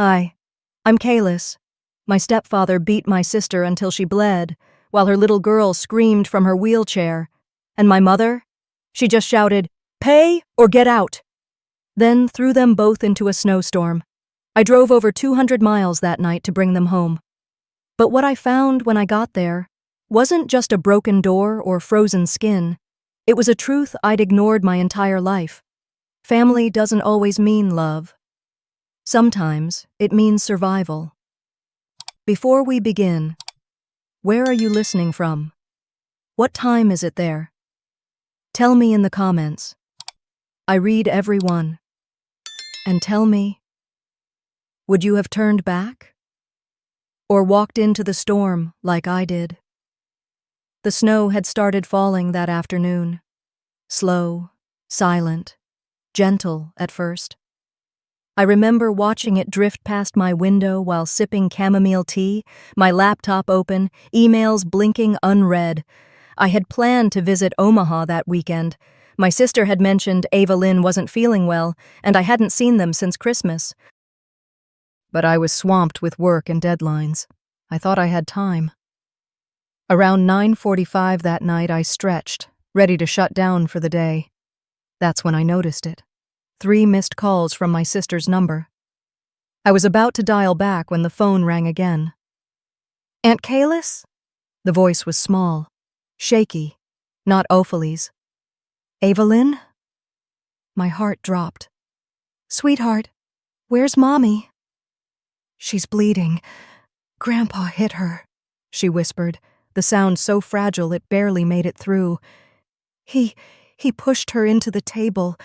Hi, I'm Kalis. My stepfather beat my sister until she bled, while her little girl screamed from her wheelchair. And my mother? She just shouted, "Pay or get out!" Then threw them both into a snowstorm. I drove over 200 miles that night to bring them home. But what I found when I got there wasn't just a broken door or frozen skin. It was a truth I'd ignored my entire life. Family doesn't always mean love. Sometimes it means survival. Before we begin, where are you listening from? What time is it there? Tell me in the comments. I read every one. And tell me, would you have turned back? Or walked into the storm like I did? The snow had started falling that afternoon. Slow, silent, gentle at first. I remember watching it drift past my window while sipping chamomile tea, my laptop open, emails blinking unread. I had planned to visit Omaha that weekend. My sister had mentioned Ava Lynn wasn't feeling well, and I hadn't seen them since Christmas. But I was swamped with work and deadlines. I thought I had time. Around 9:45 that night, I stretched, ready to shut down for the day. That's when I noticed it. 3 missed calls from my sister's number. I was about to dial back when the phone rang again. "Aunt Kalis?" The voice was small, shaky, not Ophelie's. "Ava Lynn?" My heart dropped. "Sweetheart, where's Mommy?" "She's bleeding. Grandpa hit her," she whispered, the sound so fragile it barely made it through. He pushed her into the table,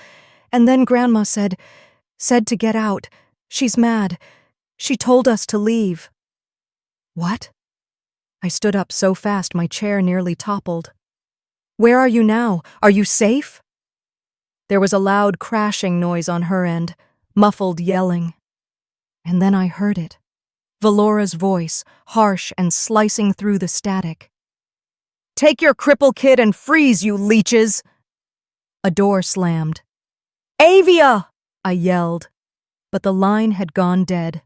and then Grandma said to get out. She's mad. She told us to leave." "What?" I stood up so fast my chair nearly toppled. "Where are you now? Are you safe?" There was a loud crashing noise on her end, muffled yelling. And then I heard it. Valora's voice, harsh and slicing through the static. "Take your cripple kid and freeze, you leeches!" A door slammed. "Avia!" I yelled, but the line had gone dead.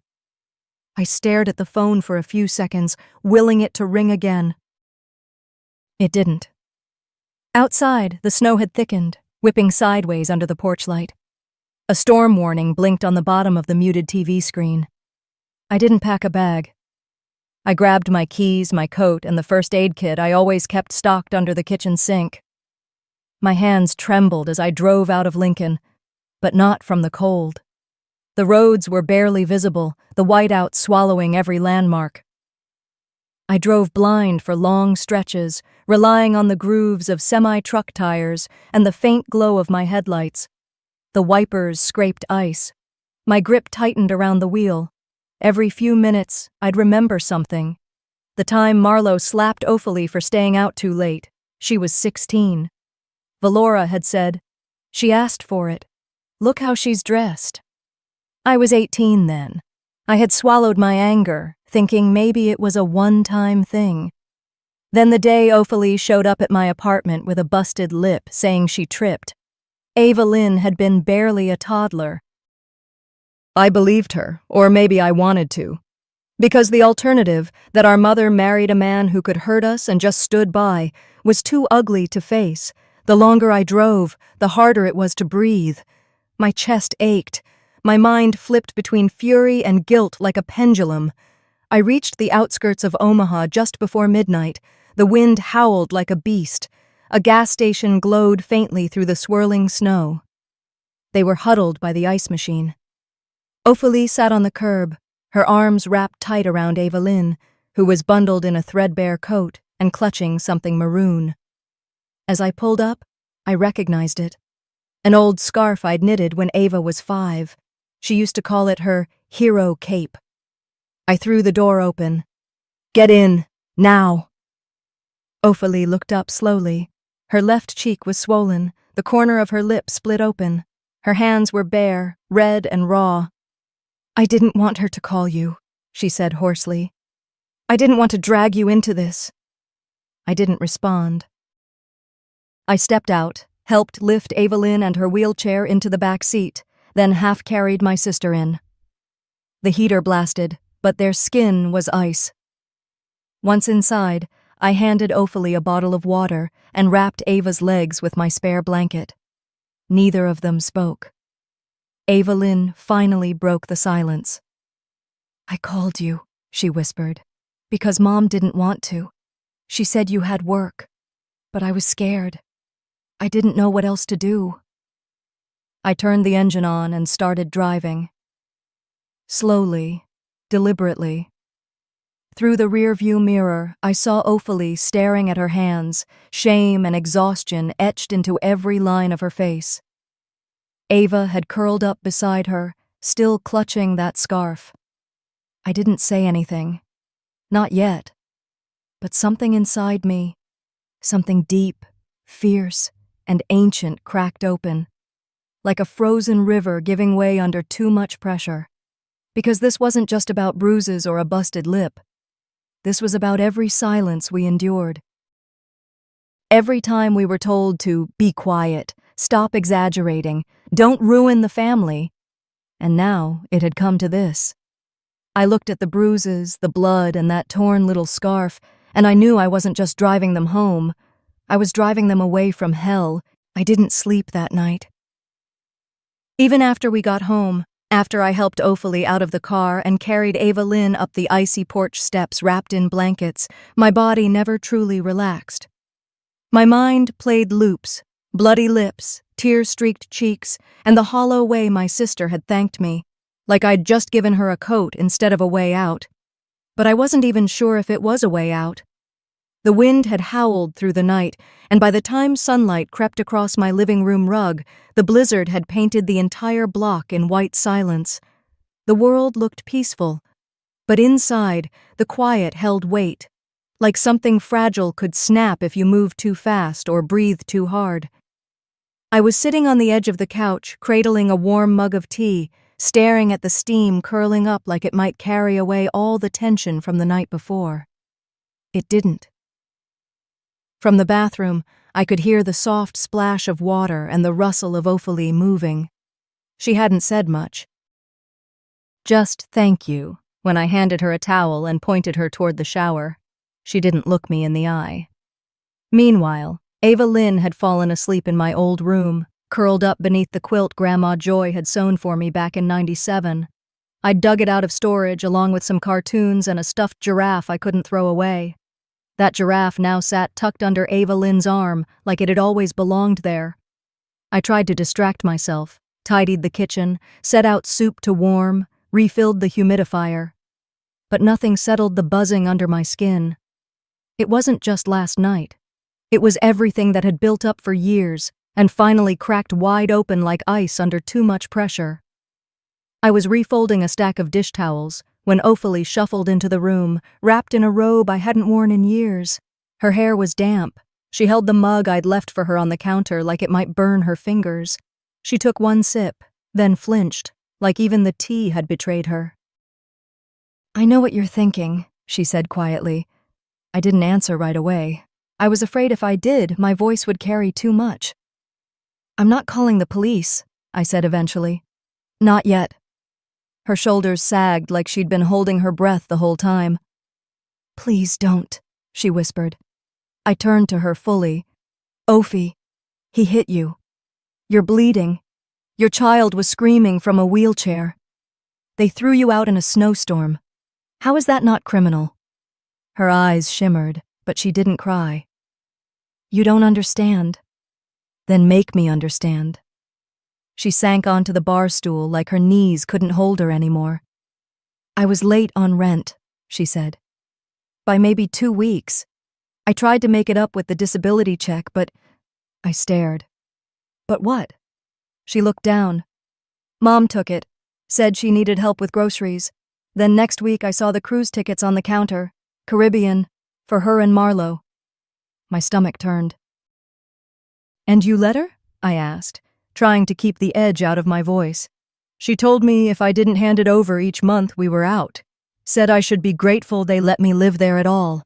I stared at the phone for a few seconds, willing it to ring again. It didn't. Outside, the snow had thickened, whipping sideways under the porch light. A storm warning blinked on the bottom of the muted TV screen. I didn't pack a bag. I grabbed my keys, my coat, and the first aid kit I always kept stocked under the kitchen sink. My hands trembled as I drove out of Lincoln, but not from the cold. The roads were barely visible, the whiteout swallowing every landmark. I drove blind for long stretches, relying on the grooves of semi-truck tires and the faint glow of my headlights. The wipers scraped ice. My grip tightened around the wheel. Every few minutes, I'd remember something. The time Marlo slapped Ophelie for staying out too late. She was 16. Valora had said, "She asked for it. Look how she's dressed." I was 18 then. I had swallowed my anger, thinking maybe it was a one-time thing. Then the day Ophelie showed up at my apartment with a busted lip saying she tripped. Ava Lynn had been barely a toddler. I believed her, or maybe I wanted to. Because the alternative, that our mother married a man who could hurt us and just stood by, was too ugly to face. The longer I drove, the harder it was to breathe. My chest ached. My mind flipped between fury and guilt like a pendulum. I reached the outskirts of Omaha just before midnight. The wind howled like a beast. A gas station glowed faintly through the swirling snow. They were huddled by the ice machine. Ophelie sat on the curb, her arms wrapped tight around Ava Lynn, who was bundled in a threadbare coat and clutching something maroon. As I pulled up, I recognized it. An old scarf I'd knitted when Ava was 5. She used to call it her hero cape. I threw the door open. "Get in, now." Ophelie looked up slowly. Her left cheek was swollen, the corner of her lip split open. Her hands were bare, red and raw. "I didn't want her to call you," she said hoarsely. "I didn't want to drag you into this." I didn't respond. I stepped out, helped lift Ava Lynn and her wheelchair into the back seat, then half-carried my sister in. The heater blasted, but their skin was ice. Once inside, I handed Ophelie a bottle of water and wrapped Ava's legs with my spare blanket. Neither of them spoke. Evelyn finally broke the silence. "I called you," she whispered, "because Mom didn't want to. She said you had work, but I was scared. I didn't know what else to do." I turned the engine on and started driving. Slowly, deliberately. Through the rearview mirror, I saw Ophelie staring at her hands, shame and exhaustion etched into every line of her face. Ava had curled up beside her, still clutching that scarf. I didn't say anything. Not yet. But something inside me, something deep, fierce, and ancient cracked open, like a frozen river giving way under too much pressure. Because this wasn't just about bruises or a busted lip. This was about every silence we endured. Every time we were told to be quiet, stop exaggerating, don't ruin the family. And now it had come to this. I looked at the bruises, the blood, and that torn little scarf, and I knew I wasn't just driving them home. I was driving them away from hell. I didn't sleep that night. Even after we got home, after I helped Ophelie out of the car and carried Evelyn up the icy porch steps wrapped in blankets, my body never truly relaxed. My mind played loops, bloody lips, tear-streaked cheeks, and the hollow way my sister had thanked me, like I'd just given her a coat instead of a way out. But I wasn't even sure if it was a way out. The wind had howled through the night, and by the time sunlight crept across my living room rug, the blizzard had painted the entire block in white silence. The world looked peaceful, but inside, the quiet held weight, like something fragile could snap if you moved too fast or breathed too hard. I was sitting on the edge of the couch, cradling a warm mug of tea, staring at the steam curling up like it might carry away all the tension from the night before. It didn't. From the bathroom, I could hear the soft splash of water and the rustle of Ophelie moving. She hadn't said much. Just thank you, when I handed her a towel and pointed her toward the shower. She didn't look me in the eye. Meanwhile, Evelyn had fallen asleep in my old room, curled up beneath the quilt Grandma Joy had sewn for me back in '97. I'd dug it out of storage along with some cartoons and a stuffed giraffe I couldn't throw away. That giraffe now sat tucked under Evelyn's arm like it had always belonged there. I tried to distract myself, tidied the kitchen, set out soup to warm, refilled the humidifier. But nothing settled the buzzing under my skin. It wasn't just last night. It was everything that had built up for years and finally cracked wide open like ice under too much pressure. I was refolding a stack of dish towels when Ophelie shuffled into the room, wrapped in a robe I hadn't worn in years. Her hair was damp. She held the mug I'd left for her on the counter like it might burn her fingers. She took one sip, then flinched, like even the tea had betrayed her. "I know what you're thinking," she said quietly. I didn't answer right away. I was afraid if I did, my voice would carry too much. "I'm not calling the police," I said eventually. "Not yet." Her shoulders sagged like she'd been holding her breath the whole time. "Please don't," she whispered. I turned to her fully. "Ophi, he hit you. You're bleeding. Your child was screaming from a wheelchair. They threw you out in a snowstorm. How is that not criminal?" Her eyes shimmered, but she didn't cry. "You don't understand. Then make me understand." She sank onto the bar stool like her knees couldn't hold her anymore. "I was late on rent," she said. "By maybe 2 weeks. I tried to make it up with the disability check, but..." I stared. "But what?" She looked down. "Mom took it, said she needed help with groceries. Then next week I saw the cruise tickets on the counter, Caribbean, for her and Marlo." My stomach turned. "And you let her?" I asked, trying to keep the edge out of my voice. "She told me if I didn't hand it over each month we were out. Said I should be grateful they let me live there at all.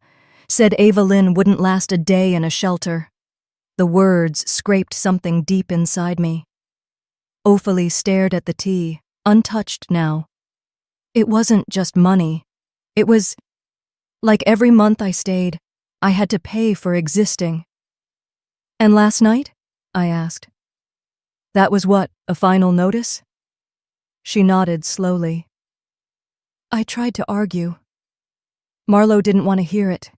Said Evelyn wouldn't last a day in a shelter." The words scraped something deep inside me. Ophelie stared at the tea, untouched now. It wasn't just money. It was like every month I stayed, I had to pay for existing. And last night? I asked. That was what, a final notice? She nodded slowly. I tried to argue. Marlowe didn't want to hear it.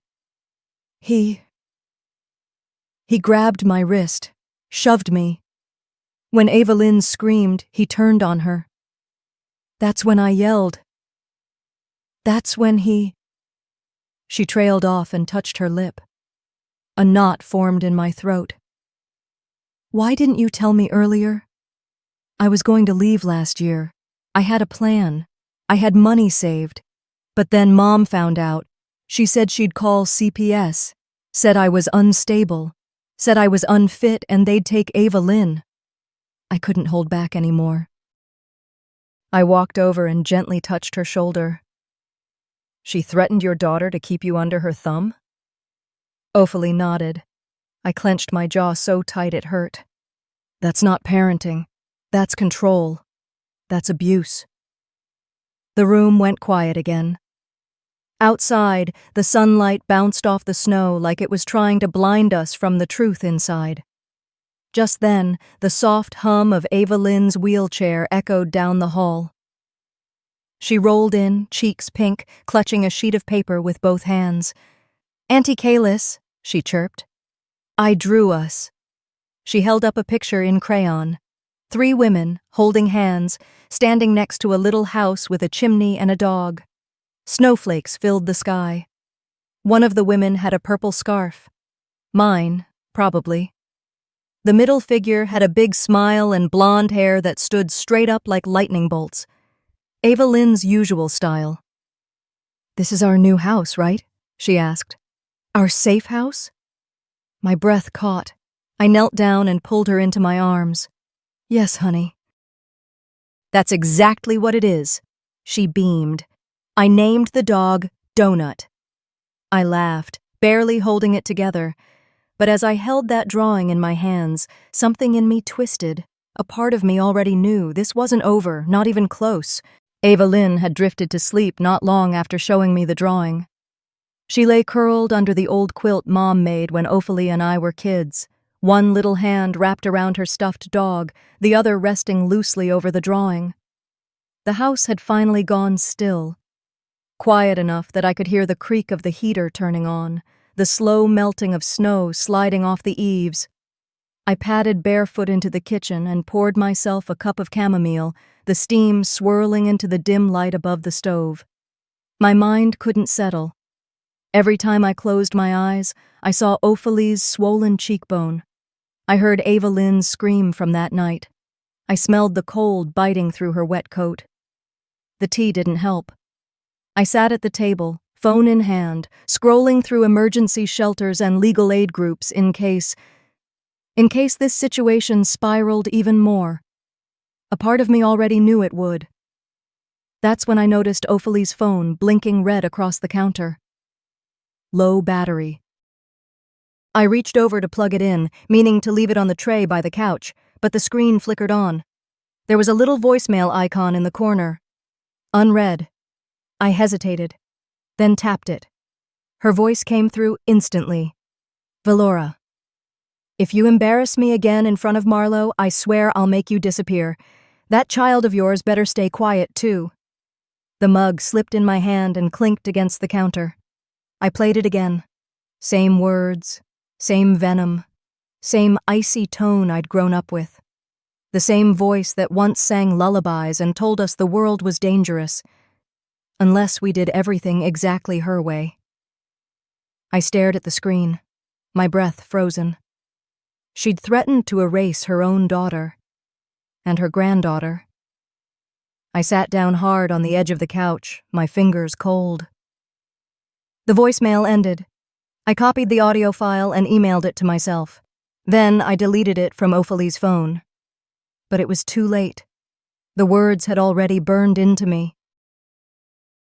He grabbed my wrist, shoved me. When Evelyn screamed, he turned on her. That's when I yelled. That's when he... She trailed off and touched her lip. A knot formed in my throat. Why didn't you tell me earlier? I was going to leave last year. I had a plan. I had money saved. But then Mom found out. She said she'd call CPS. Said I was unstable. Said I was unfit and they'd take Evelyn. I couldn't hold back anymore. I walked over and gently touched her shoulder. She threatened your daughter to keep you under her thumb? Ophelie nodded. I clenched my jaw so tight it hurt. That's not parenting. That's control. That's abuse. The room went quiet again. Outside, the sunlight bounced off the snow like it was trying to blind us from the truth inside. Just then, the soft hum of Evelyn's wheelchair echoed down the hall. She rolled in, cheeks pink, clutching a sheet of paper with both hands. Auntie Kalis, she chirped. I drew us. She held up a picture in crayon. 3 women, holding hands, standing next to a little house with a chimney and a dog. Snowflakes filled the sky. One of the women had a purple scarf. Mine, probably. The middle figure had a big smile and blonde hair that stood straight up like lightning bolts. Evelyn's usual style. This is our new house, right? She asked. Our safe house? My breath caught. I knelt down and pulled her into my arms. Yes, honey. That's exactly what it is. She beamed. I named the dog Donut. I laughed, barely holding it together. But as I held that drawing in my hands, something in me twisted. A part of me already knew this wasn't over, not even close. Evelyn had drifted to sleep not long after showing me the drawing. She lay curled under the old quilt Mom made when Ophelie and I were kids, one little hand wrapped around her stuffed dog, the other resting loosely over the drawing. The house had finally gone still, quiet enough that I could hear the creak of the heater turning on, the slow melting of snow sliding off the eaves. I padded barefoot into the kitchen and poured myself a cup of chamomile, the steam swirling into the dim light above the stove. My mind couldn't settle. Every time I closed my eyes, I saw Ophelie's swollen cheekbone. I heard Evelyn's scream from that night. I smelled the cold biting through her wet coat. The tea didn't help. I sat at the table, phone in hand, scrolling through emergency shelters and legal aid groups in case this situation spiraled even more. A part of me already knew it would. That's when I noticed Ophelie's phone blinking red across the counter. Low battery. I reached over to plug it in, meaning to leave it on the tray by the couch, but the screen flickered on. There was a little voicemail icon in the corner. Unread. I hesitated, then tapped it. Her voice came through instantly. Valora. If you embarrass me again in front of Marlowe, I swear I'll make you disappear. That child of yours better stay quiet, too. The mug slipped in my hand and clinked against the counter. I played it again. Same words, same venom, same icy tone I'd grown up with. The same voice that once sang lullabies and told us the world was dangerous, unless we did everything exactly her way. I stared at the screen, my breath frozen. She'd threatened to erase her own daughter, and her granddaughter. I sat down hard on the edge of the couch, my fingers cold. The voicemail ended. I copied the audio file and emailed it to myself. Then I deleted it from Ophelie's phone. But it was too late. The words had already burned into me.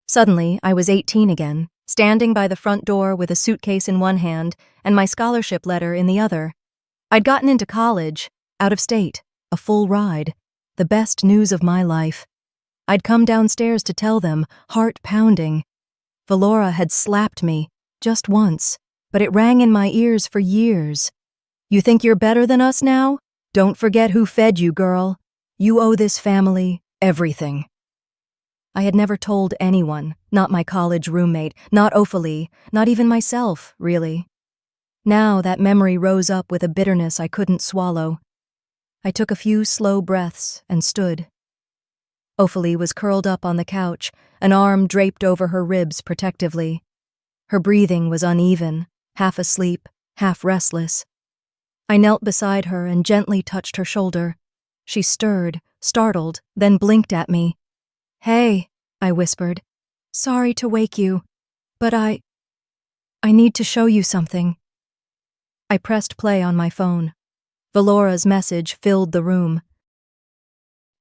Suddenly, I was 18 again, standing by the front door with a suitcase in one hand and my scholarship letter in the other. I'd gotten into college, out of state, a full ride, the best news of my life. I'd come downstairs to tell them, heart pounding. Valora had slapped me, just once, but it rang in my ears for years. You think you're better than us now? Don't forget who fed you, girl. You owe this family everything. I had never told anyone, not my college roommate, not Ophelie, not even myself, really. Now that memory rose up with a bitterness I couldn't swallow. I took a few slow breaths and stood. Ophelie was curled up on the couch, an arm draped over her ribs protectively. Her breathing was uneven, half asleep, half restless. I knelt beside her and gently touched her shoulder. She stirred, startled, then blinked at me. Hey, I whispered. Sorry to wake you, but I need to show you something. I pressed play on my phone. Valora's message filled the room.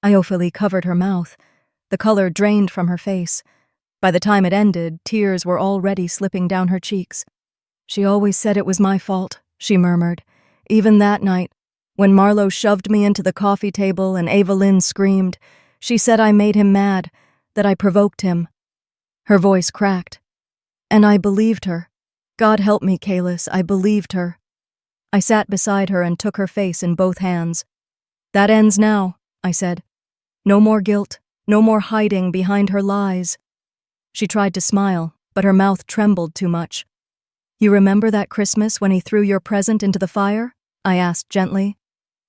Ophelie covered her mouth. The color drained from her face. By the time it ended, tears were already slipping down her cheeks. She always said it was my fault, she murmured. Even that night, when Marlowe shoved me into the coffee table and Evelyn screamed, she said I made him mad, that I provoked him. Her voice cracked. And I believed her. God help me, Kalis, I believed her. I sat beside her and took her face in both hands. That ends now, I said. No more guilt, no more hiding behind her lies. She tried to smile, but her mouth trembled too much. You remember that Christmas when he threw your present into the fire? I asked gently.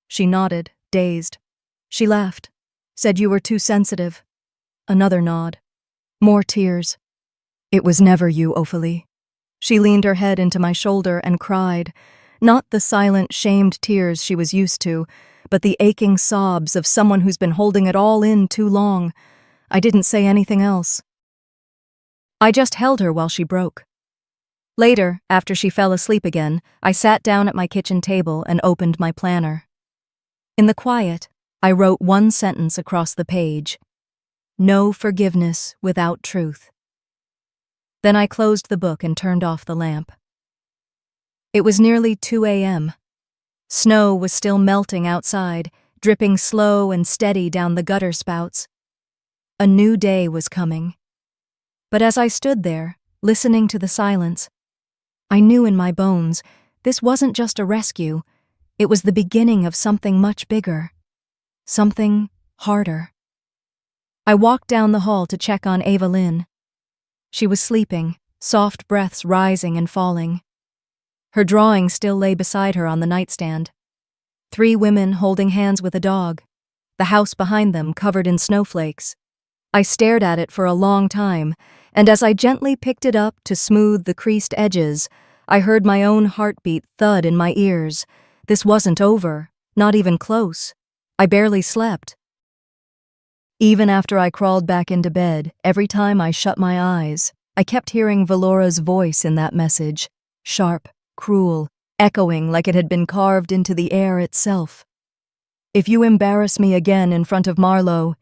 She nodded, dazed. She laughed, said you were too sensitive. Another nod. More tears. It was never you, Ophelie. She leaned her head into my shoulder and cried, not the silent, shamed tears she was used to, but the aching sobs of someone who's been holding it all in too long. I didn't say anything else. I just held her while she broke. Later, after she fell asleep again, I sat down at my kitchen table and opened my planner. In the quiet, I wrote one sentence across the page. No forgiveness without truth. Then I closed the book and turned off the lamp. It was nearly 2 a.m. Snow was still melting outside, dripping slow and steady down the gutter spouts. A new day was coming. But as I stood there, listening to the silence, I knew in my bones this wasn't just a rescue, it was the beginning of something much bigger. Something harder. I walked down the hall to check on Evelyn. She was sleeping, soft breaths rising and falling. Her drawing still lay beside her on the nightstand. 3 women holding hands with a dog, the house behind them covered in snowflakes. I stared at it for a long time, and as I gently picked it up to smooth the creased edges, I heard my own heartbeat thud in my ears. This wasn't over, not even close. I barely slept. Even after I crawled back into bed, every time I shut my eyes, I kept hearing Valora's voice in that message, sharp, cruel, echoing like it had been carved into the air itself. If you embarrass me again in front of Marlowe.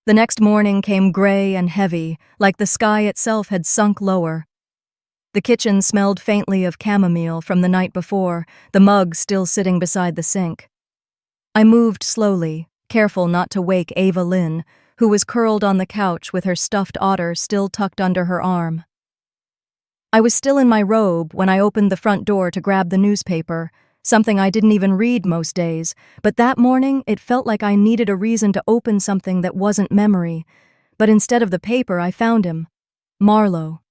The next morning came gray and heavy, like the sky itself had sunk lower. The kitchen smelled faintly of chamomile from the night before, the mug still sitting beside the sink. I moved slowly, careful not to wake Evelyn, who was curled on the couch with her stuffed otter still tucked under her arm. I was still in my robe when I opened the front door to grab the newspaper, something I didn't even read most days, but that morning it felt like I needed a reason to open something that wasn't memory. But instead of the paper, I found him, Marlowe,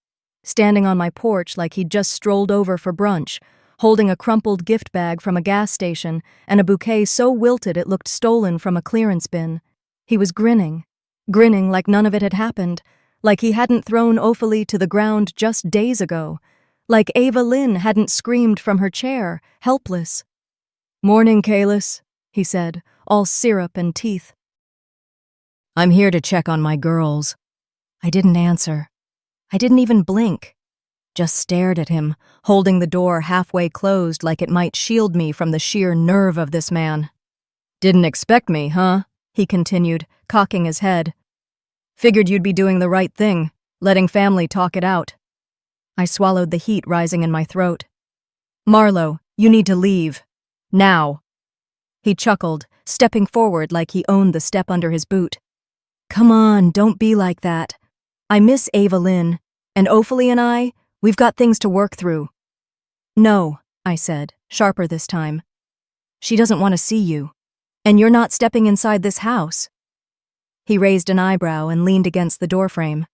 standing on my porch like he'd just strolled over for brunch, holding a crumpled gift bag from a gas station and a bouquet so wilted it looked stolen from a clearance bin. He was grinning like none of it had happened, like he hadn't thrown Ophelie to the ground just days ago, like Evelyn hadn't screamed from her chair, helpless. "Morning, Kalis," he said, all syrup and teeth. "I'm here to check on my girls." I didn't answer. I didn't even blink. Just stared at him, holding the door halfway closed like it might shield me from the sheer nerve of this man. "Didn't expect me, huh?" he continued, cocking his head. "Figured you'd be doing the right thing, letting family talk it out." I swallowed the heat rising in my throat. "Marlowe, you need to leave. Now." He chuckled, stepping forward like he owned the step under his boot. Come on, don't be like that. I miss Ava Lynn, and Ophelie and we've got things to work through. No, I said, sharper this time. She doesn't want to see you, and you're not stepping inside this house. He raised an eyebrow and leaned against the doorframe.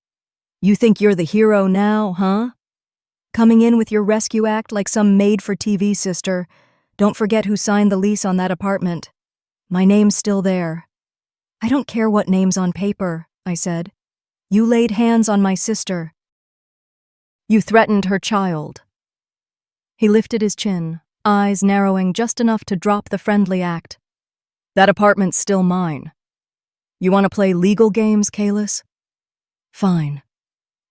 You think you're the hero now, huh? Coming in with your rescue act like some made-for-TV sister. Don't forget who signed the lease on that apartment. My name's still there. I don't care what name's on paper, I said. You laid hands on my sister. You threatened her child. He lifted his chin, eyes narrowing just enough to drop the friendly act. That apartment's still mine. You want to play legal games, Kalis? Fine.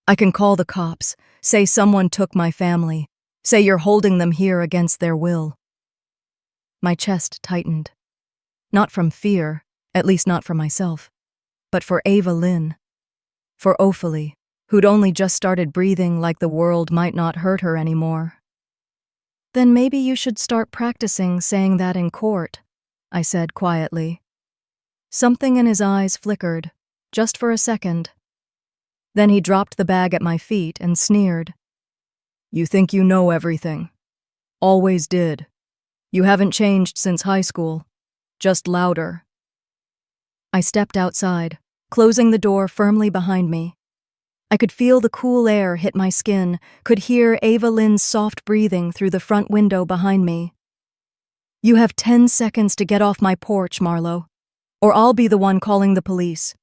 I can call the cops, say someone took my family, say you're holding them here against their will. My chest tightened. Not from fear, at least not for myself, but for Ava Lynn. For Ophelie, who'd only just started breathing like the world might not hurt her anymore. Then maybe you should start practicing saying that in court, I said quietly. Something in his eyes flickered, just for a second. Then he dropped the bag at my feet and sneered. You think you know everything. Always did. You haven't changed since high school. Just louder. I stepped outside, closing the door firmly behind me. I could feel the cool air hit my skin, could hear Ava Lynn's soft breathing through the front window behind me. You have 10 seconds to get off my porch, Marlo, or I'll be the one calling the police.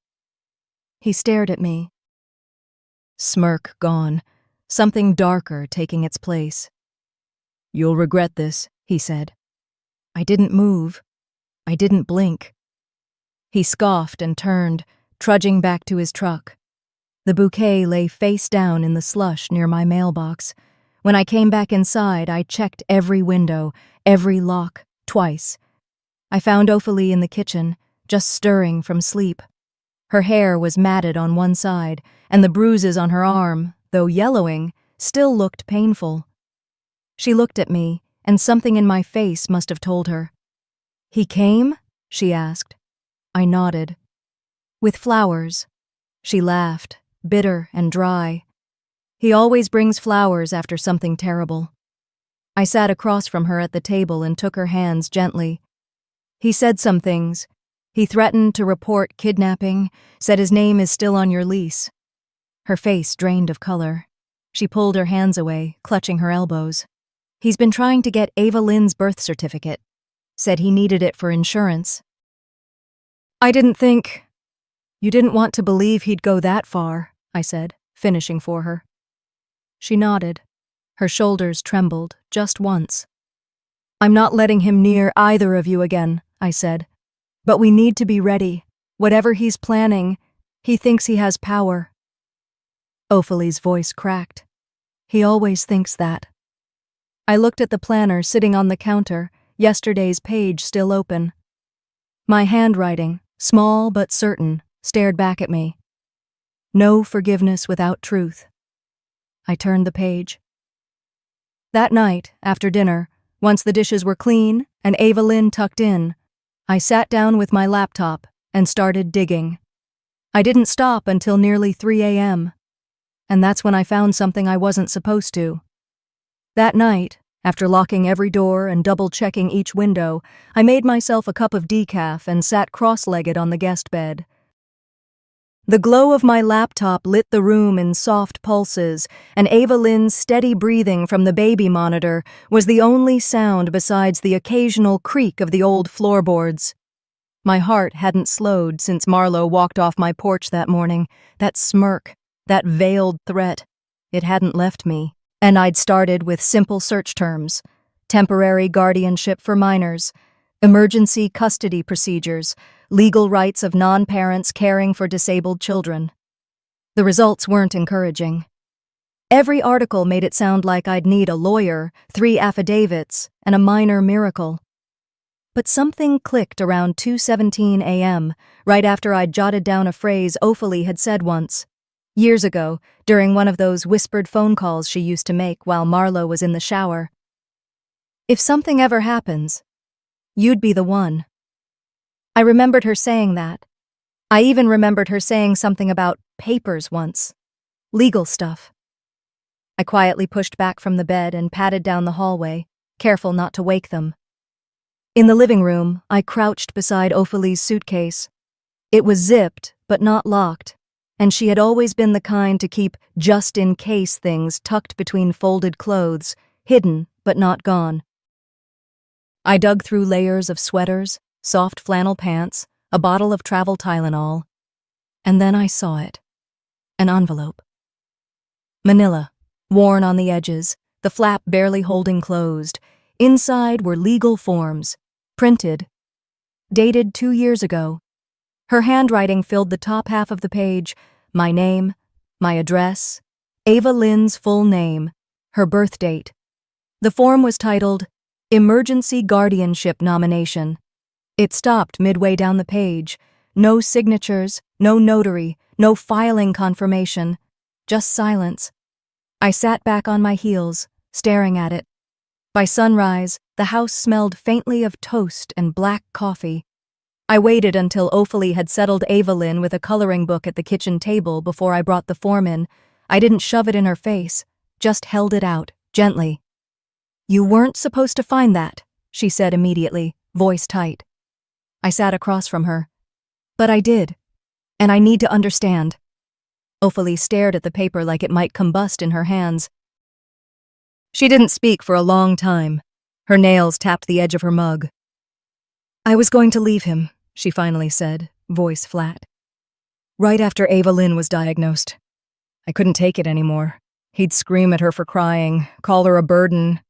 He stared at me. Smirk gone, something darker taking its place. You'll regret this, he said. I didn't move. I didn't blink. He scoffed and turned, trudging back to his truck. The bouquet lay face down in the slush near my mailbox. When I came back inside, I checked every window, every lock, twice. I found Ophelie in the kitchen, just stirring from sleep. Her hair was matted on one side, and the bruises on her arm, though yellowing, still looked painful. She looked at me, and something in my face must have told her. He came? She asked. I nodded. With flowers. She laughed, bitter and dry. He always brings flowers after something terrible. I sat across from her at the table and took her hands gently. He said some things. He threatened to report kidnapping, said his name is still on your lease. Her face drained of color. She pulled her hands away, clutching her elbows. He's been trying to get Ava Lynn's birth certificate. Said he needed it for insurance. I didn't think... You didn't want to believe he'd go that far, I said, finishing for her. She nodded. Her shoulders trembled, just once. I'm not letting him near either of you again, I said. But we need to be ready. Whatever he's planning, he thinks he has power. Ophelie's voice cracked. He always thinks that. I looked at the planner sitting on the counter, yesterday's page still open. My handwriting, small but certain, stared back at me. No forgiveness without truth. I turned the page. That night, after dinner, once the dishes were clean and Ava Lynn tucked in, I sat down with my laptop and started digging. I didn't stop until nearly 3 a.m., and that's when I found something I wasn't supposed to. That night, after locking every door and double-checking each window, I made myself a cup of decaf and sat cross-legged on the guest bed. The glow of my laptop lit the room in soft pulses, and Ava Lynn's steady breathing from the baby monitor was the only sound besides the occasional creak of the old floorboards. My heart hadn't slowed since Marlo walked off my porch that morning. That smirk, that veiled threat, it hadn't left me. And I'd started with simple search terms: temporary guardianship for minors, emergency custody procedures, legal rights of non-parents caring for disabled children. The results weren't encouraging. Every article made it sound like I'd need a lawyer, 3 affidavits, and a minor miracle. But something clicked around 2:17 a.m., right after I'd jotted down a phrase Ophelie had said once, years ago, during one of those whispered phone calls she used to make while Marlo was in the shower. If something ever happens, you'd be the one. I remembered her saying that, I even remembered her saying something about papers once. Legal stuff. I quietly pushed back from the bed and padded down the hallway, careful not to wake them. In the living room, I crouched beside Ophilie's suitcase. It was zipped, but not locked, and she had always been the kind to keep just-in-case things tucked between folded clothes, hidden but not gone. I dug through layers of sweaters, soft flannel pants, a bottle of travel Tylenol, and then I saw it. An envelope. Manila, worn on the edges, the flap barely holding closed. Inside were legal forms, printed, dated 2 years ago. Her handwriting filled the top half of the page, my name, my address, Ava Lynn's full name, her birth date. The form was titled, Emergency Guardianship Nomination. It stopped midway down the page. No signatures, no notary, no filing confirmation, just silence. I sat back on my heels, staring at it. By sunrise, the house smelled faintly of toast and black coffee. I waited until Ophelie had settled Ava Lynn with a coloring book at the kitchen table before I brought the form in. I didn't shove it in her face, just held it out, gently. "You weren't supposed to find that," she said immediately, voice tight. I sat across from her. "But I did, and I need to understand." Ophelie stared at the paper like it might combust in her hands. She didn't speak for a long time. Her nails tapped the edge of her mug. "I was going to leave him," she finally said, voice flat. "Right after Ava Lynn was diagnosed. I couldn't take it anymore. He'd scream at her for crying, call her a burden.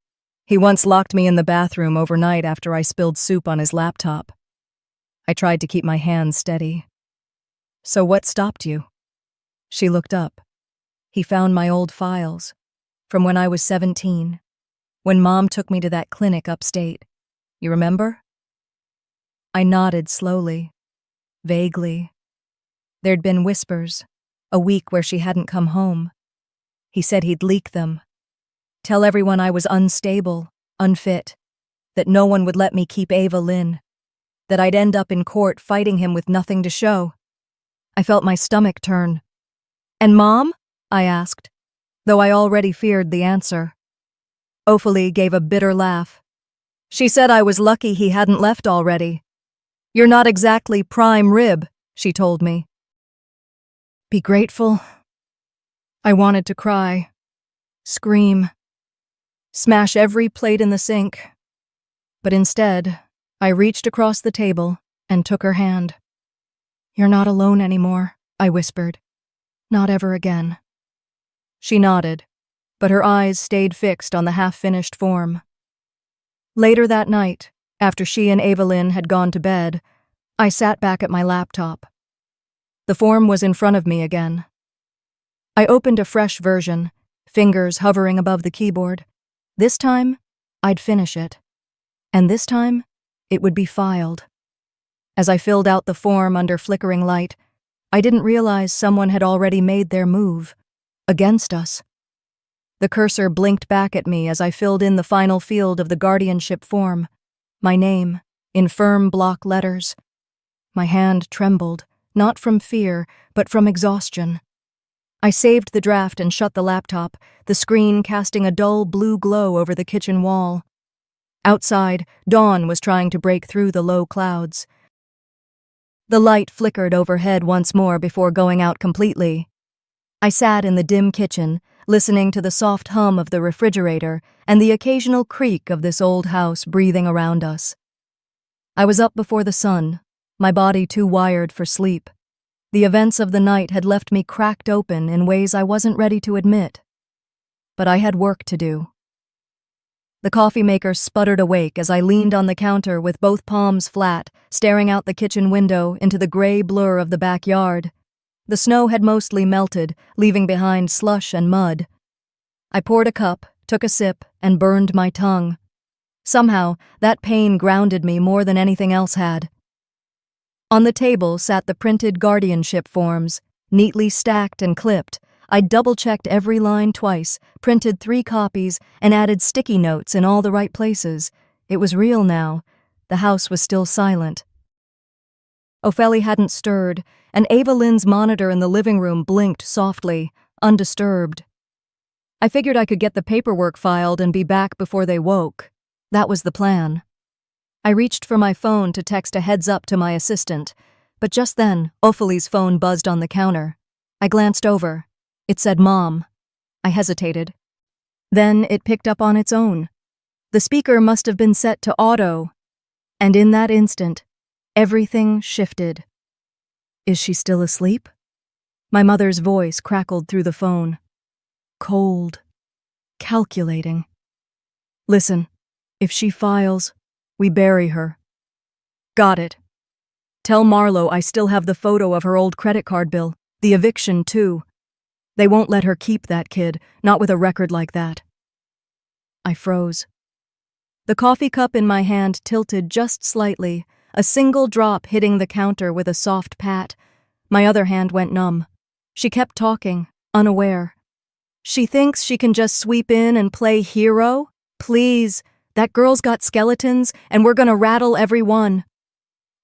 He once locked me in the bathroom overnight after I spilled soup on his laptop. I tried to keep my hands steady. So what stopped you?" She looked up. "He found my old files, from when I was 17, when Mom took me to that clinic upstate. You remember?" I nodded slowly, vaguely. There'd been whispers, a week where she hadn't come home. He said he'd leak them, tell everyone I was unstable, unfit, that no one would let me keep Ava Lynn, that I'd end up in court fighting him with nothing to show. I felt my stomach turn. "And Mom?" I asked, though I already feared the answer. Ophelie gave a bitter laugh. She said I was lucky he hadn't left already. "You're not exactly prime rib," she told me. Be grateful. I wanted to cry, scream, smash every plate in the sink. But instead, I reached across the table and took her hand. "You're not alone anymore," I whispered. "Not ever again." She nodded, but her eyes stayed fixed on the half-finished form. Later that night, after she and Ava Lynn had gone to bed, I sat back at my laptop. The form was in front of me again. I opened a fresh version, fingers hovering above the keyboard. This time, I'd finish it. And this time, it would be filed. As I filled out the form under flickering light, I didn't realize someone had already made their move. Against us. The cursor blinked back at me as I filled in the final field of the guardianship form. My name, in firm block letters. My hand trembled, not from fear, but from exhaustion. I saved the draft and shut the laptop, the screen casting a dull blue glow over the kitchen wall. Outside, dawn was trying to break through the low clouds. The light flickered overhead once more before going out completely. I sat in the dim kitchen, listening to the soft hum of the refrigerator and the occasional creak of this old house breathing around us. I was up before the sun, my body too wired for sleep. The events of the night had left me cracked open in ways I wasn't ready to admit. But I had work to do. The coffee maker sputtered awake as I leaned on the counter with both palms flat, staring out the kitchen window into the gray blur of the backyard. The snow had mostly melted, leaving behind slush and mud. I poured a cup, took a sip, and burned my tongue. Somehow, that pain grounded me more than anything else had. On the table sat the printed guardianship forms, neatly stacked and clipped. I double-checked every line twice, printed 3 copies, and added sticky notes in all the right places. It was real now. The house was still silent. Ophelie hadn't stirred, and Ava Lynn's monitor in the living room blinked softly, undisturbed. I figured I could get the paperwork filed and be back before they woke. That was the plan. I reached for my phone to text a heads up to my assistant, but just then, Ophelie's phone buzzed on the counter. I glanced over. It said Mom. I hesitated. Then it picked up on its own. The speaker must have been set to auto, and in that instant, everything shifted. Is she still asleep? My mother's voice crackled through the phone. Cold. Calculating. Listen, if she files, we bury her. Got it. Tell Marlo I still have the photo of her old credit card bill, the eviction too. They won't let her keep that kid, not with a record like that. I froze. The coffee cup in my hand tilted just slightly, a single drop hitting the counter with a soft pat. My other hand went numb. She kept talking, unaware. She thinks she can just sweep in and play hero? Please, that girl's got skeletons, and we're gonna rattle every one.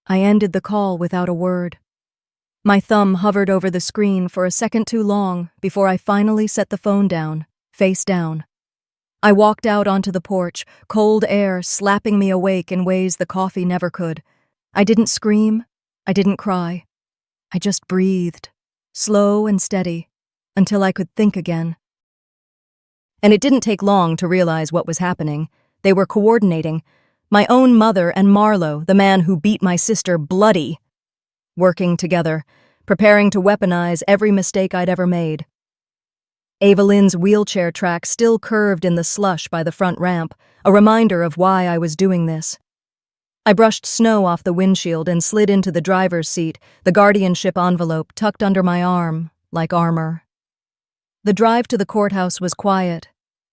I ended the call without a word. My thumb hovered over the screen for a second too long before I finally set the phone down, face down. I walked out onto the porch, cold air slapping me awake in ways the coffee never could. I didn't scream. I didn't cry. I just breathed, slow and steady, until I could think again. And it didn't take long to realize what was happening. They were coordinating. My own mother and Marlo, the man who beat my sister bloody, working together, preparing to weaponize every mistake I'd ever made. Ava Lynn's wheelchair track still curved in the slush by the front ramp, a reminder of why I was doing this. I brushed snow off the windshield and slid into the driver's seat, the guardianship envelope tucked under my arm, like armor. The drive to the courthouse was quiet.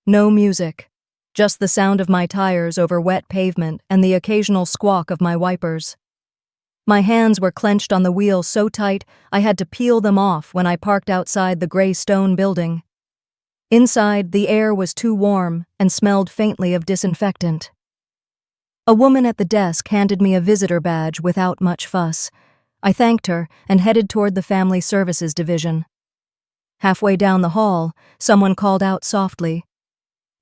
No music, just the sound of my tires over wet pavement and the occasional squawk of my wipers. My hands were clenched on the wheel so tight I had to peel them off when I parked outside the gray stone building. Inside, the air was too warm and smelled faintly of disinfectant. A woman at the desk handed me a visitor badge without much fuss. I thanked her and headed toward the Family Services Division. Halfway down the hall, someone called out softly,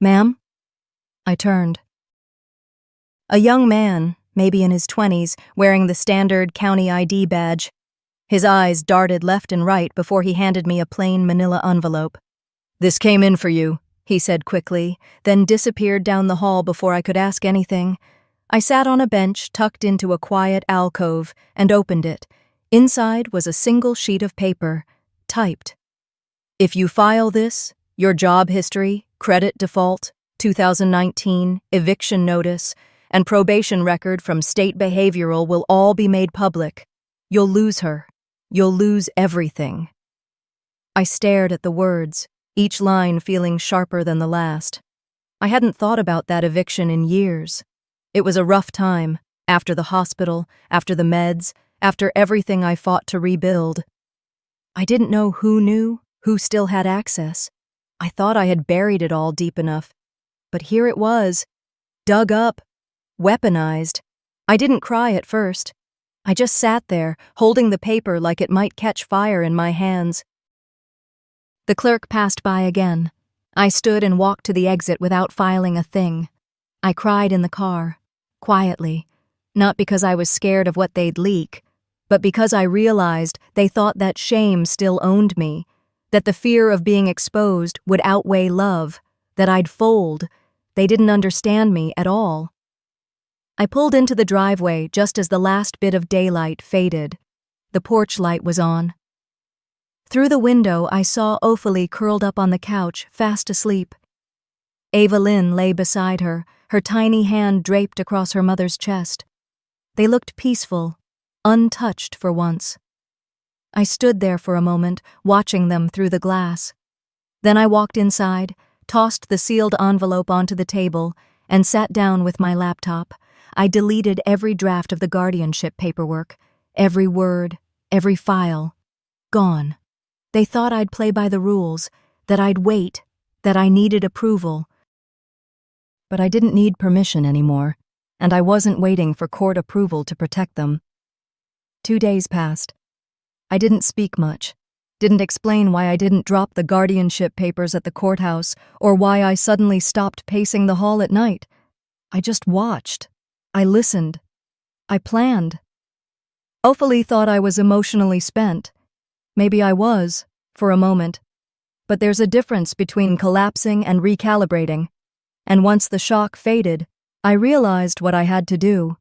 "Ma'am?" I turned. A young man, maybe in his 20s, wearing the standard county ID badge. His eyes darted left and right before he handed me a plain manila envelope. "This came in for you," he said quickly, then disappeared down the hall before I could ask anything. I sat on a bench tucked into a quiet alcove and opened it. Inside was a single sheet of paper, typed. "If you file this, your job history, credit default, 2019, eviction notice, and probation record from state behavioral will all be made public. You'll lose her. You'll lose everything." I stared at the words, each line feeling sharper than the last. I hadn't thought about that eviction in years. It was a rough time, after the hospital, after the meds, after everything I fought to rebuild. I didn't know who knew, who still had access. I thought I had buried it all deep enough. But here it was, dug up, weaponized. I didn't cry at first. I just sat there, holding the paper like it might catch fire in my hands. The clerk passed by again. I stood and walked to the exit without filing a thing. I cried in the car, quietly, not because I was scared of what they'd leak, but because I realized they thought that shame still owned me, that the fear of being exposed would outweigh love, that I'd fold. They didn't understand me at all. I pulled into the driveway just as the last bit of daylight faded. The porch light was on. Through the window, I saw Ophelie curled up on the couch, fast asleep. Ava Lynn lay beside her, her tiny hand draped across her mother's chest. They looked peaceful, untouched for once. I stood there for a moment, watching them through the glass. Then I walked inside, tossed the sealed envelope onto the table, and sat down with my laptop. I deleted every draft of the guardianship paperwork, every word, every file. Gone. They thought I'd play by the rules, that I'd wait, that I needed approval. But I didn't need permission anymore, and I wasn't waiting for court approval to protect them. 2 days passed. I didn't speak much. Didn't explain why I didn't drop the guardianship papers at the courthouse or why I suddenly stopped pacing the hall at night. I just watched. I listened. I planned. Ophalie thought I was emotionally spent. Maybe I was, for a moment. But there's a difference between collapsing and recalibrating. And once the shock faded, I realized what I had to do.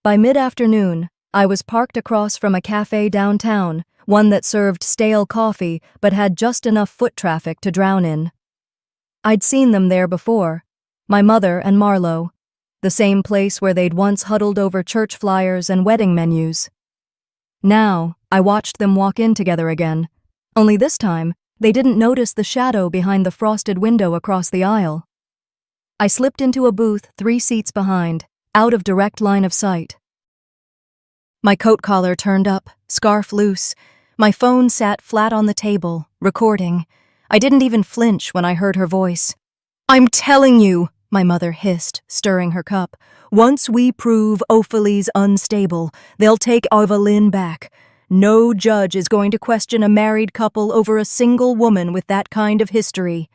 By mid-afternoon, I was parked across from a cafe downtown, one that served stale coffee but had just enough foot traffic to drown in. I'd seen them there before, my mother and Marlo, the same place where they'd once huddled over church flyers and wedding menus. Now, I watched them walk in together again, only this time, they didn't notice the shadow behind the frosted window across the aisle. I slipped into a booth 3 seats behind, out of direct line of sight. My coat collar turned up, scarf loose. My phone sat flat on the table, recording. I didn't even flinch when I heard her voice. "I'm telling you," my mother hissed, stirring her cup. "Once we prove Ophalie's unstable, they'll take Evelyn back. No judge is going to question a married couple over a single woman with that kind of history."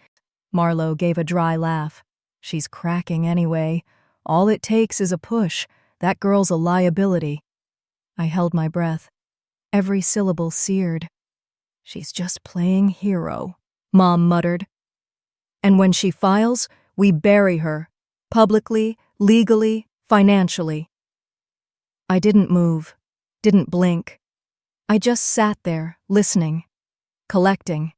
Marlo gave a dry laugh. "She's cracking anyway. All it takes is a push. That girl's a liability." I held my breath. Every syllable seared. "She's just playing hero," Mom muttered. "And when she files, we bury her. Publicly, legally, financially." I didn't move, didn't blink. I just sat there, listening, collecting.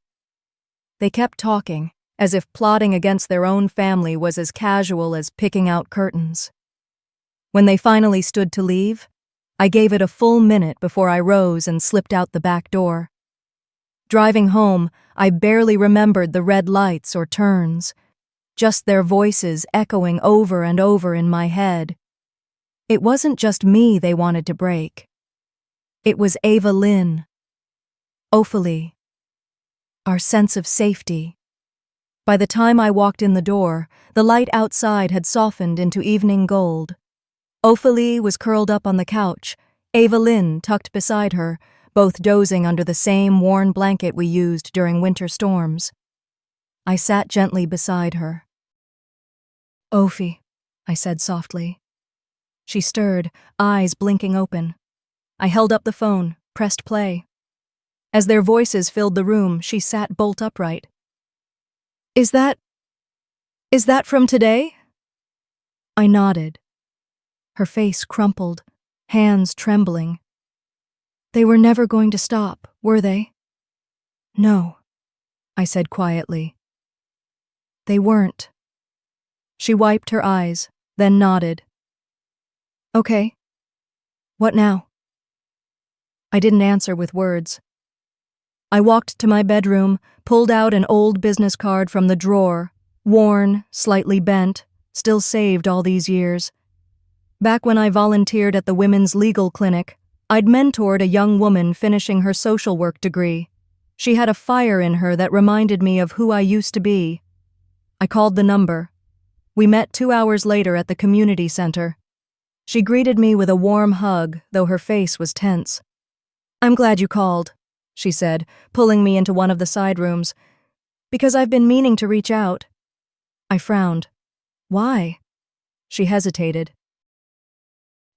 They kept talking, as if plotting against their own family was as casual as picking out curtains. When they finally stood to leave, I gave it a full minute before I rose and slipped out the back door. Driving home, I barely remembered the red lights or turns, just their voices echoing over and over in my head. It wasn't just me they wanted to break. It was Evelyn, Ophalie, our sense of safety. By the time I walked in the door, the light outside had softened into evening gold. Ophalie was curled up on the couch, Evelyn tucked beside her, both dozing under the same worn blanket we used during winter storms. I sat gently beside her. "Ophi," I said softly. She stirred, eyes blinking open. I held up the phone, pressed play. As their voices filled the room, she sat bolt upright. Is that from today?" I nodded. Her face crumpled, hands trembling. "They were never going to stop, were they?" "No," I said quietly. "They weren't." She wiped her eyes, then nodded. "Okay. What now?" I didn't answer with words. I walked to my bedroom, pulled out an old business card from the drawer, worn, slightly bent, still saved all these years. Back when I volunteered at the women's legal clinic, I'd mentored a young woman finishing her social work degree. She had a fire in her that reminded me of who I used to be. I called the number. We met 2 hours later at the community center. She greeted me with a warm hug, though her face was tense. "I'm glad you called," she said, pulling me into one of the side rooms. "Because I've been meaning to reach out." I frowned. "Why?" She hesitated.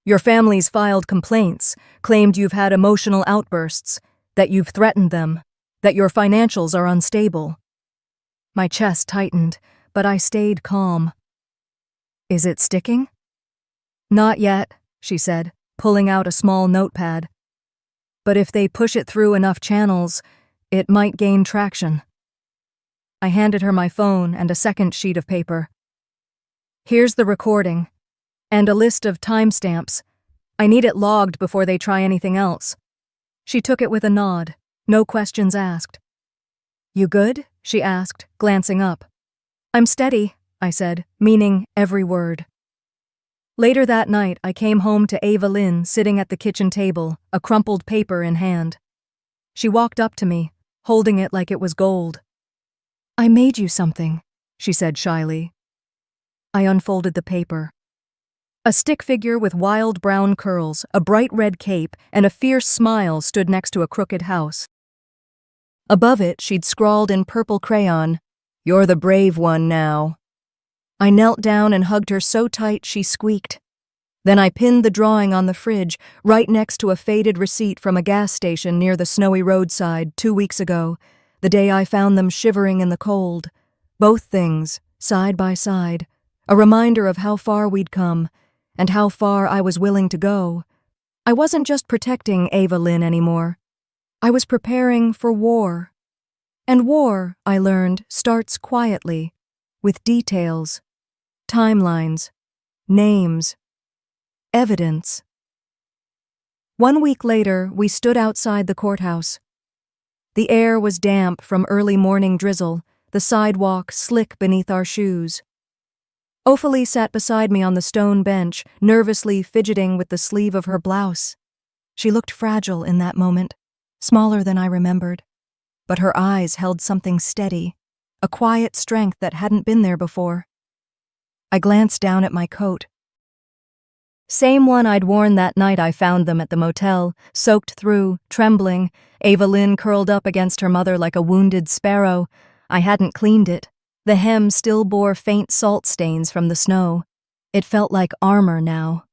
"Your family's filed complaints, claimed you've had emotional outbursts, that you've threatened them, that your financials are unstable." My chest tightened, but I stayed calm. "Is it sticking?" "Not yet," she said, pulling out a small notepad. "But if they push it through enough channels, it might gain traction." I handed her my phone and a second sheet of paper. "Here's the recording, and a list of timestamps. I need it logged before they try anything else." She took it with a nod, no questions asked. "You good?" she asked, glancing up. "I'm steady," I said, meaning every word. Later that night, I came home to Evelyn sitting at the kitchen table, a crumpled paper in hand. She walked up to me, holding it like it was gold. "I made you something," she said shyly. I unfolded the paper. A stick figure with wild brown curls, a bright red cape, and a fierce smile stood next to a crooked house. Above it, she'd scrawled in purple crayon, "You're the brave one now." I knelt down and hugged her so tight she squeaked. Then I pinned the drawing on the fridge, right next to a faded receipt from a gas station near the snowy roadside 2 weeks ago, the day I found them shivering in the cold. Both things, side by side, a reminder of how far we'd come, and how far I was willing to go. I wasn't just protecting Ava Lynn anymore. I was preparing for war. And war, I learned, starts quietly, with details, timelines, names, evidence. 1 week later, we stood outside the courthouse. The air was damp from early morning drizzle, the sidewalk slick beneath our shoes. Ophelie sat beside me on the stone bench, nervously fidgeting with the sleeve of her blouse. She looked fragile in that moment, smaller than I remembered. But her eyes held something steady, a quiet strength that hadn't been there before. I glanced down at my coat. Same one I'd worn that night I found them at the motel, soaked through, trembling, Ava Lynn curled up against her mother like a wounded sparrow. I hadn't cleaned it. The hem still bore faint salt stains from the snow. It felt like armor now.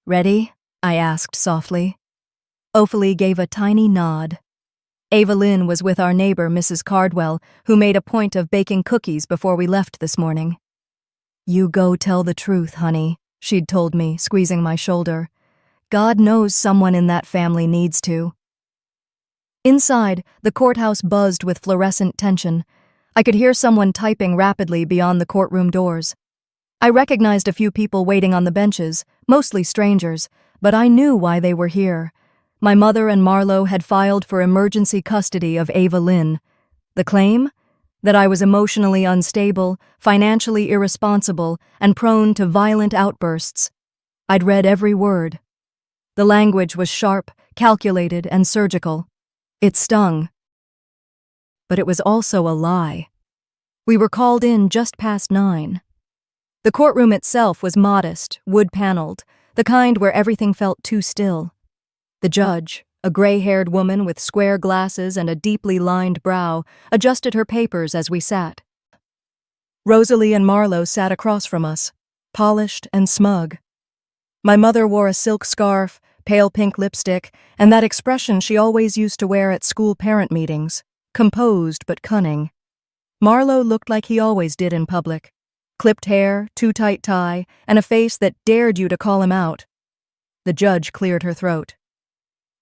"Ready?" I asked softly. Ophelie gave a tiny nod. Ava Lynn was with our neighbor, Mrs. Cardwell, who made a point of baking cookies before we left this morning. "You go tell the truth, honey," she'd told me, squeezing my shoulder. "God knows someone in that family needs to." Inside, the courthouse buzzed with fluorescent tension. I could hear someone typing rapidly beyond the courtroom doors. I recognized a few people waiting on the benches, mostly strangers, but I knew why they were here. My mother and Marlo had filed for emergency custody of Ava Lynn. The claim? That I was emotionally unstable, financially irresponsible, and prone to violent outbursts. I'd read every word. The language was sharp, calculated, and surgical. It stung. But it was also a lie. We were called in just past 9. The courtroom itself was modest, wood-paneled, the kind where everything felt too still. The judge, a gray-haired woman with square glasses and a deeply lined brow, adjusted her papers as we sat. Rosalie and Marlo sat across from us, polished and smug. My mother wore a silk scarf, pale pink lipstick, and that expression she always used to wear at school parent meetings. Composed but cunning. Marlo looked like he always did in public. Clipped hair, too tight tie, and a face that dared you to call him out. The judge cleared her throat.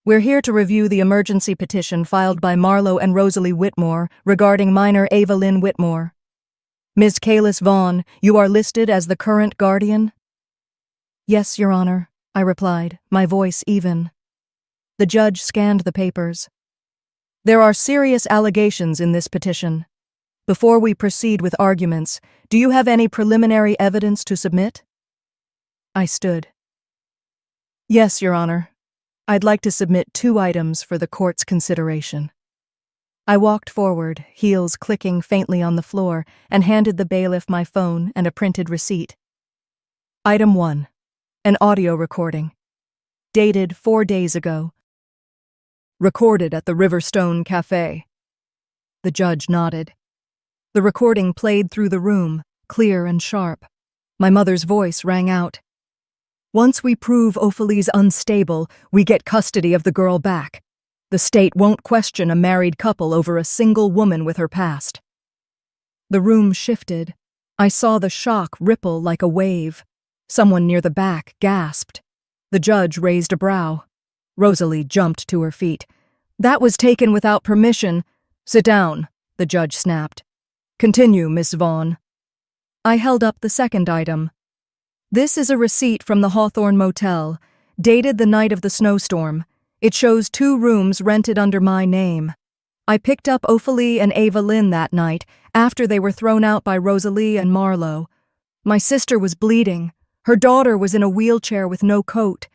"We're here to review the emergency petition filed by Marlo and Rosalie Whitmore regarding minor Ava Lynn Whitmore. Ms. Kalis Vaughn, you are listed as the current guardian?" "Yes, Your Honor," I replied, my voice even. The judge scanned the papers. "There are serious allegations in this petition. Before we proceed with arguments, do you have any preliminary evidence to submit?" I stood. "Yes, Your Honor. I'd like to submit 2 items for the court's consideration." I walked forward, heels clicking faintly on the floor, and handed the bailiff my phone and a printed receipt. Item 1. An audio recording. Dated 4 days ago. Recorded at the Riverstone Cafe. The judge nodded. The recording played through the room, clear and sharp. My mother's voice rang out. "Once we prove Ophelie's unstable, we get custody of the girl back. The state won't question a married couple over a single woman with her past." The room shifted. I saw the shock ripple like a wave. Someone near the back gasped. The judge raised a brow. Rosalie jumped to her feet. "That was taken without permission." "Sit down," the judge snapped. "Continue, Miss Vaughn." I held up the second item. This is a receipt from the Hawthorne Motel, dated the night of the snowstorm. It shows 2 rooms rented under my name. I picked up Ophelie and Ava Lynn that night, after they were thrown out by Rosalie and Marlo. My sister was bleeding. Her daughter was in a wheelchair with no coat.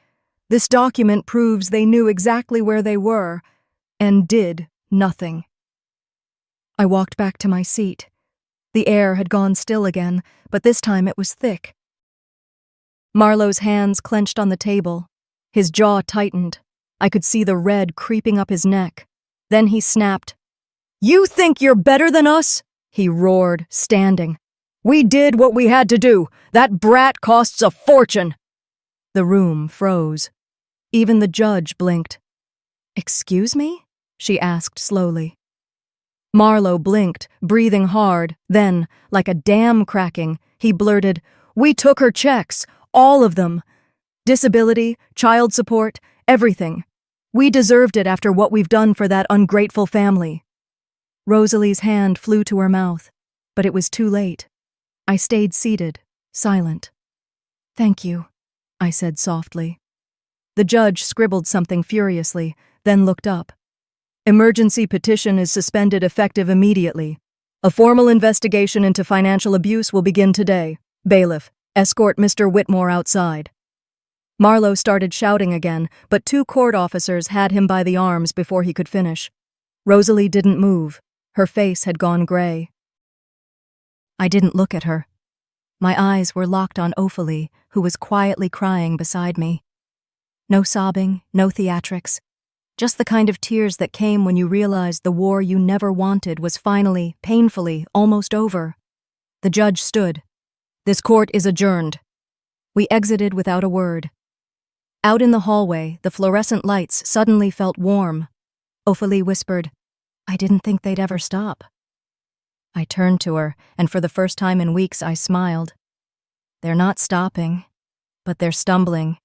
This document proves they knew exactly where they were, and did nothing. I walked back to my seat. The air had gone still again, but this time it was thick. Marlowe's hands clenched on the table. His jaw tightened. I could see the red creeping up his neck. Then he snapped. "You think you're better than us?" he roared, standing. "We did what we had to do. That brat costs a fortune." The room froze. Even the judge blinked. "Excuse me?" she asked slowly. Marlowe blinked, breathing hard. Then, like a dam cracking, he blurted, "We took her checks, all of them. Disability, child support, everything. We deserved it after what we've done for that ungrateful family." Rosalie's hand flew to her mouth, but it was too late. I stayed seated, silent. "Thank you," I said softly. The judge scribbled something furiously, then looked up. "Emergency petition is suspended effective immediately. A formal investigation into financial abuse will begin today. Bailiff, escort Mr. Whitmore outside." Marlowe started shouting again, but 2 court officers had him by the arms before he could finish. Rosalie didn't move. Her face had gone gray. I didn't look at her. My eyes were locked on Ophelie, who was quietly crying beside me. No sobbing, no theatrics. Just the kind of tears that came when you realized the war you never wanted was finally, painfully, almost over. The judge stood. "This court is adjourned." We exited without a word. Out in the hallway, the fluorescent lights suddenly felt warm. Ophelie whispered, "I didn't think they'd ever stop." I turned to her, and for the first time in weeks I smiled. They're not stopping, but they're stumbling,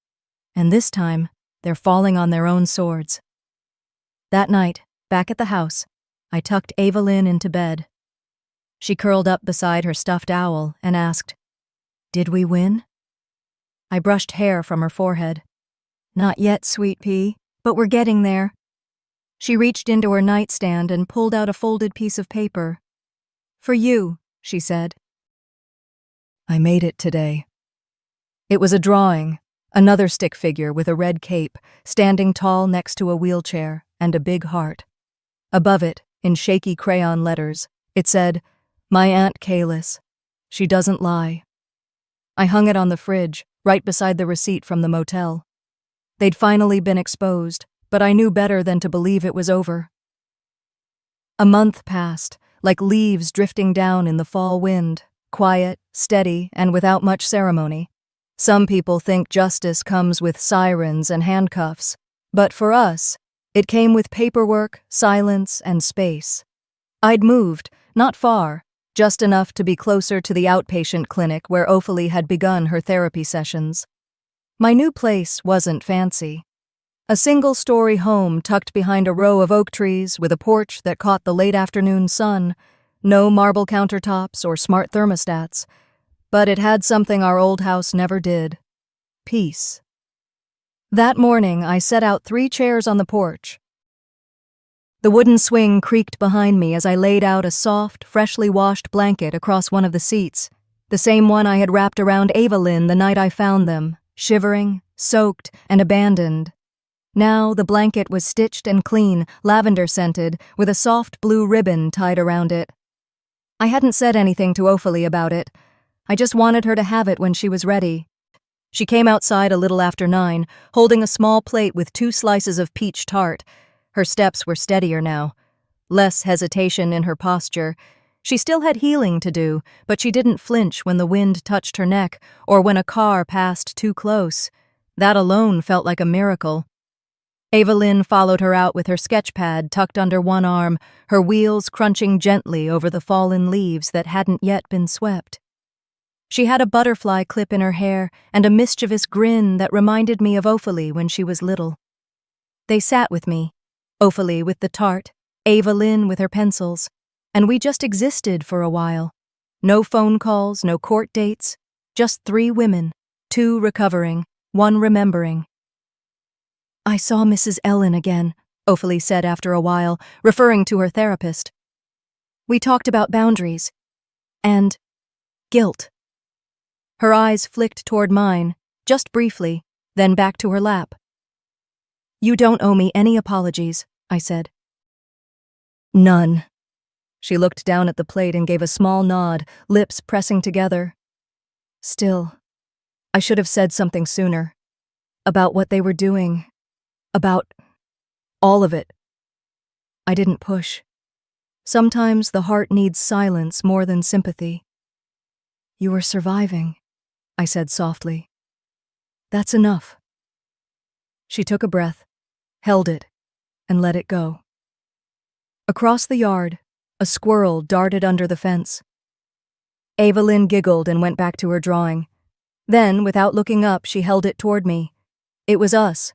and this time, they're falling on their own swords. That night, back at the house, I tucked Evelyn into bed. She curled up beside her stuffed owl and asked, "Did we win?" I brushed hair from her forehead. "Not yet, sweet pea, but we're getting there." She reached into her nightstand and pulled out a folded piece of paper. "For you," she said. I made it today. It was a drawing, another stick figure with a red cape, standing tall next to a wheelchair and a big heart. Above it, in shaky crayon letters, it said, "My Aunt Kalis. She doesn't lie." I hung it on the fridge, right beside the receipt from the motel. They'd finally been exposed, but I knew better than to believe it was over. A month passed, like leaves drifting down in the fall wind, quiet, steady, and without much ceremony. Some people think justice comes with sirens and handcuffs, but for us, it came with paperwork, silence, and space. I'd moved, not far, just enough to be closer to the outpatient clinic where Ophelie had begun her therapy sessions. My new place wasn't fancy. A single-story home tucked behind a row of oak trees with a porch that caught the late afternoon sun, no marble countertops or smart thermostats, but it had something our old house never did: peace. That morning, I set out 3 chairs on the porch. The wooden swing creaked behind me as I laid out a soft, freshly washed blanket across one of the seats, the same one I had wrapped around Evelyn the night I found them, shivering, soaked, and abandoned. Now the blanket was stitched and clean, lavender-scented, with a soft blue ribbon tied around it. I hadn't said anything to Ophelie about it. I just wanted her to have it when she was ready. She came outside a little after 9, holding a small plate with 2 slices of peach tart. Her steps were steadier now. Less hesitation in her posture. She still had healing to do, but she didn't flinch when the wind touched her neck or when a car passed too close. That alone felt like a miracle. Evelyn followed her out with her sketch pad tucked under one arm, her wheels crunching gently over the fallen leaves that hadn't yet been swept. She had a butterfly clip in her hair and a mischievous grin that reminded me of Ophelie when she was little. They sat with me, Ophelie with the tart, Evelyn with her pencils, and we just existed for a while. No phone calls, no court dates, just 3 women, 2 recovering, 1 remembering. "I saw Mrs. Ellen again," Ophelie said after a while, referring to her therapist. "We talked about boundaries and guilt." Her eyes flicked toward mine, just briefly, then back to her lap. "You don't owe me any apologies," I said. "None." She looked down at the plate and gave a small nod, lips pressing together. "Still, I should have said something sooner. About what they were doing. About all of it. I didn't push. Sometimes the heart needs silence more than sympathy. You were surviving, I said softly. That's enough. She took a breath, held it, and let it go. Across the yard, a squirrel darted under the fence. Evelyn giggled and went back to her drawing. Then, without looking up, she held it toward me. It was us,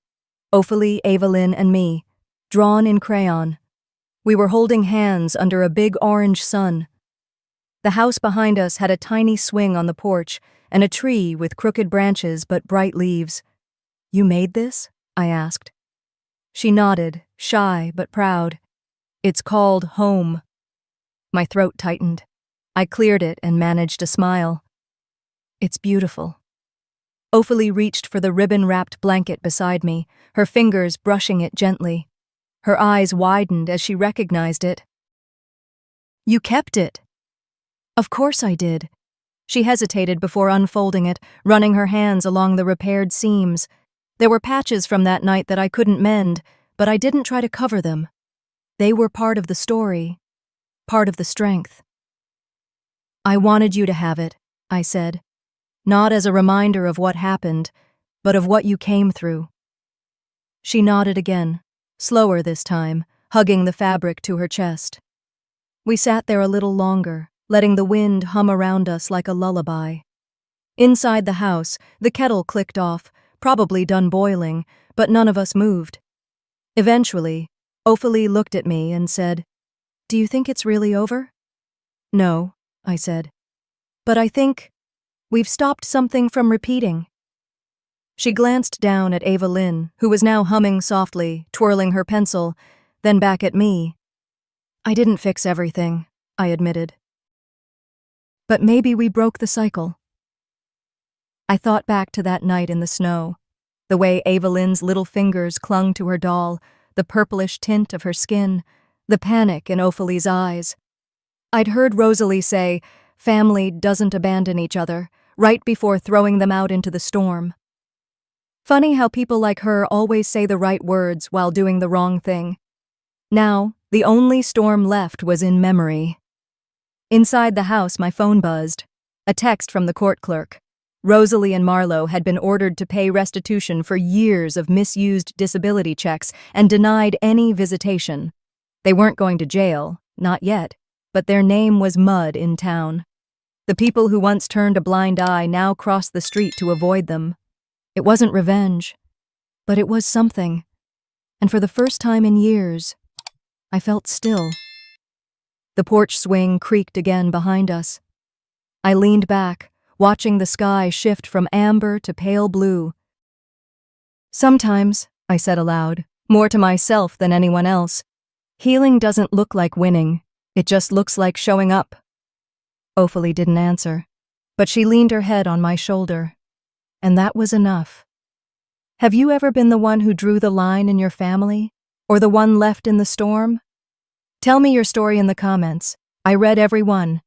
Ophelie, Evelyn, and me, drawn in crayon. We were holding hands under a big orange sun. The house behind us had a tiny swing on the porch and a tree with crooked branches but bright leaves. You made this? I asked. She nodded, shy but proud. It's called home. My throat tightened. I cleared it and managed a smile. It's beautiful. Ophelie reached for the ribbon-wrapped blanket beside me, her fingers brushing it gently. Her eyes widened as she recognized it. You kept it. Of course I did. She hesitated before unfolding it, running her hands along the repaired seams. There were patches from that night that I couldn't mend, but I didn't try to cover them. They were part of the story, part of the strength. I wanted you to have it, I said, not as a reminder of what happened, but of what you came through. She nodded again, slower this time, hugging the fabric to her chest. We sat there a little longer, letting the wind hum around us like a lullaby. Inside the house, the kettle clicked off, probably done boiling, but none of us moved. Eventually, Ophelie looked at me and said, Do you think it's really over? No, I said. But I think we've stopped something from repeating. She glanced down at Evelyn, who was now humming softly, twirling her pencil, then back at me. I didn't fix everything, I admitted. But maybe we broke the cycle. I thought back to that night in the snow, the way Evelyn's little fingers clung to her doll, the purplish tint of her skin, the panic in Ophelie's eyes. I'd heard Rosalie say, family doesn't abandon each other, right before throwing them out into the storm. Funny how people like her always say the right words while doing the wrong thing. Now, the only storm left was in memory. Inside the house, my phone buzzed. A text from the court clerk. Rosalie and Marlowe had been ordered to pay restitution for years of misused disability checks and denied any visitation. They weren't going to jail, not yet, but their name was mud in town. The people who once turned a blind eye now crossed the street to avoid them. It wasn't revenge, but it was something. And for the first time in years, I felt still. The porch swing creaked again behind us. I leaned back, watching the sky shift from amber to pale blue. Sometimes, I said aloud, more to myself than anyone else, healing doesn't look like winning, it just looks like showing up. Ophelie didn't answer, but she leaned her head on my shoulder. And that was enough. Have you ever been the one who drew the line in your family? Or the one left in the storm? Tell me your story in the comments. I read every one.